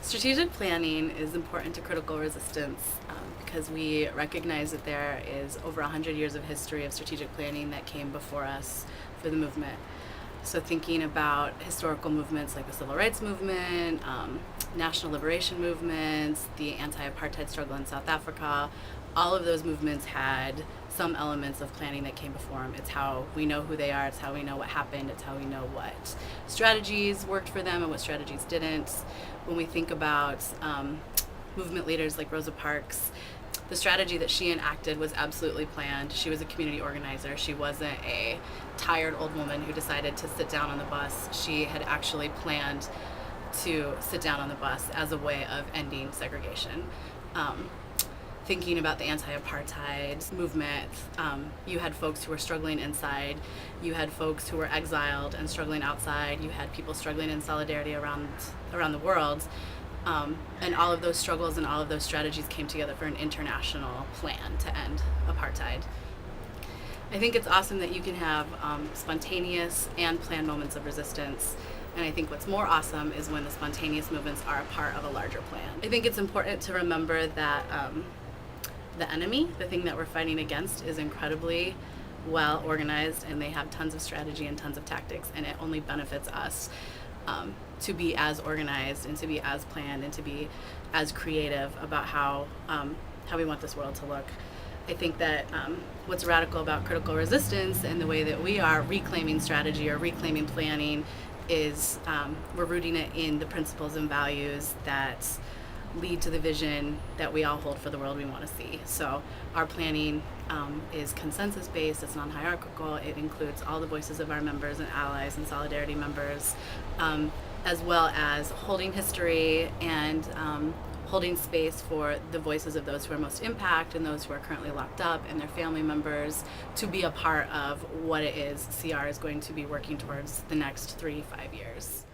Strategic planning is important to critical resistance because we recognize that there is over 100 years of history of strategic planning that came before us for the movement. So thinking about historical movements like the Civil Rights Movement, national liberation movements, the anti-apartheid struggle in South Africa, all of those movements had some elements of planning that came before them. It's how we know who they are, it's how we know what happened, it's how we know what strategies worked for them and what strategies didn't. When we think about movement leaders like Rosa Parks, the strategy that she enacted was absolutely planned. She was a community organizer. She wasn't a tired old woman who decided to sit down on the bus. She had actually planned to sit down on the bus as a way of ending segregation. Thinking about the anti-apartheid movement, you had folks who were struggling inside, you had folks who were exiled and struggling outside, you had people struggling in solidarity around the world, and all of those struggles and all of those strategies came together for an international plan to end apartheid. I think it's awesome that you can have spontaneous and planned moments of resistance. And I think what's more awesome is when the spontaneous movements are a part of a larger plan. I think it's important to remember that the enemy, the thing that we're fighting against, is incredibly well organized, and they have tons of strategy and tons of tactics, and it only benefits us to be as organized and to be as planned and to be as creative about how we want this world to look. I think that what's radical about critical resistance and the way that we are reclaiming strategy or reclaiming planning is we're rooting it in the principles and values that lead to the vision that we all hold for the world we want to see. So our planning is consensus-based, it's non-hierarchical, it includes all the voices of our members and allies and solidarity members, as well as holding history and holding space for the voices of those who are most impacted and those who are currently locked up and their family members to be a part of what it is CR is going to be working towards the next 3-5 years.